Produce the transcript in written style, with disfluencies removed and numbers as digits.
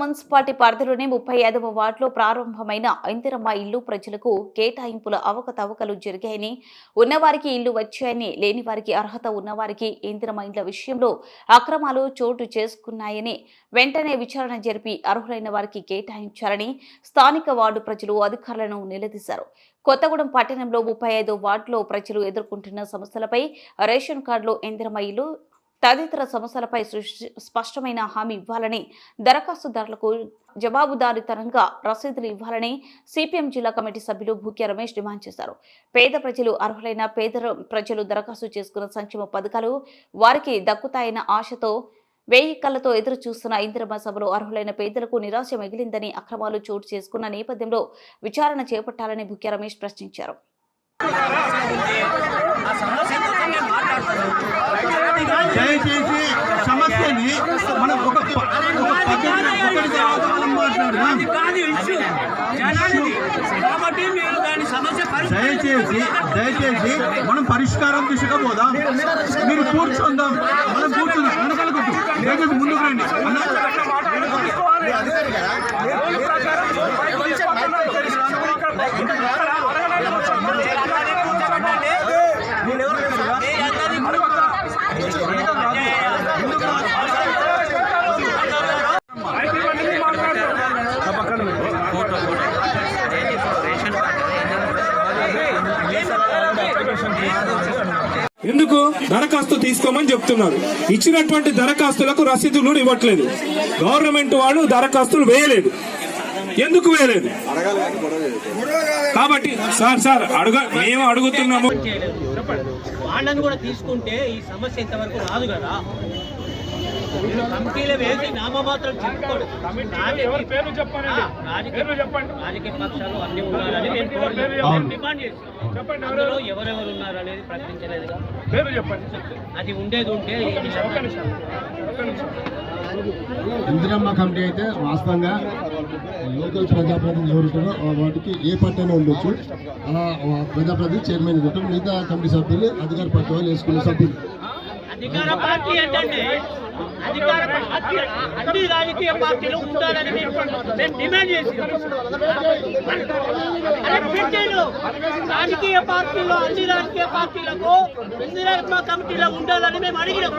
Municipality పరిధిలోని 35వ వార్డులో ప్రారంభమైన ఇందిరమ్మ ఇల్లు ప్రజలకు కేటాయింపుల అవకతవకలు జరిగాయని, ఉన్నవారికి ఇల్లు వచ్చాయని, లేని వారికి అర్హత ఉన్నవారికి ఇందిరమ్మ ఇండ్ల విషయంలో అక్రమాలు చోటు చేసుకున్నాయని వెంటనే విచారణ జరిపి అర్హులైన వారికి కేటాయించాలని స్థానిక వార్డు ప్రజలు అధికారులను నిలదీశారు. కొత్తగూడెం పట్టణంలో 35వ వార్డులో ప్రజలు ఎదుర్కొంటున్న సమస్యలపై, రేషన్ కార్డులో ఇందిరమ్మ ఇల్లు తదితర సమస్యలపై స్పష్టమైన హామీ ఇవ్వాలని, దరఖాస్తుదారులకు జవాబుదారీతనంగా రసీదులు ఇవ్వాలని సిపిఎం జిల్లా కమిటీ సభ్యులు భూక్య రమేష్ డిమాండ్ చేశారు. పేద ప్రజలు, అర్హులైన పేద ప్రజలు దరఖాస్తు చేసుకున్న సంక్షేమ పథకాలు వారికి దక్కుతాయన్న ఆశతో 1000 కళ్లతో ఎదురు చూస్తున్న ఇందిరమ్మ సభలో అర్హులైన పేదలకు నిరాశ మిగిలిందని, అక్రమాలు చోటు చేసుకున్న నేపథ్యంలో విచారణ చేపట్టాలని భూక్య రమేష్ ప్రశ్నించారు. దయచేసి సమస్యని మనం దయచేసి మనం పరిష్కారం దిశగా పోదాం. మీరు కూర్చుందాం, మనం కూర్చుందాం. వెనకాలకొద్దు, దయచేసి ముందుకు రండి. ఎందుకు దరఖాస్తు తీసుకోమని చెప్తున్నారు. ఇచ్చినటువంటి దరఖాస్తులకు రసీదులు ఇవ్వట్లేదు. గవర్నమెంట్ వాడు దరఖాస్తులు వేయలేదు. ఎందుకు వేయలేదు? కాబట్టి సార్ మేము అడుగుతున్నాము. వాళ్ళని కూడా తీసుకుంటే ఈ సమస్య ఇంతవరకు రాదు కదా. కమిటీలో వేసి నామమాత్రం చెప్పుకోడు. రాజకీయ పక్షాలు అన్ని ఉండాలని మేము డిమాండ్ చేస్తాం. అందులో ఎవరెవరు ఉన్నారు అనేది ప్రకటించలేదుగా. అది ఉండేది ఉంటే ఇందిరమ్మ కమిటీ అయితే వాస్తవంగా లోకల్ ప్రజాప్రతినిధులు ఎవరుంటారో వాటికి ఏ పార్టీ అయినా ఉండొచ్చు. ప్రజాప్రతినిధి చైర్మన్ ఉంటారు, మిగతా కమిటీ సభ్యులు అధికార పార్టీ వాళ్ళు వేసుకునే సభ్యులు. అధికార పార్టీ ఏంటంటే అధికార పార్టీ అన్ని రాజకీయ పార్టీలు ఉండాలని మేము డిమాండ్ చేసినాం. రాజకీయ పార్టీలో అన్ని రాజకీయ పార్టీలకు ఇందిరమ్మ కమిటీలో ఉండాలని మేము అడిగినాం.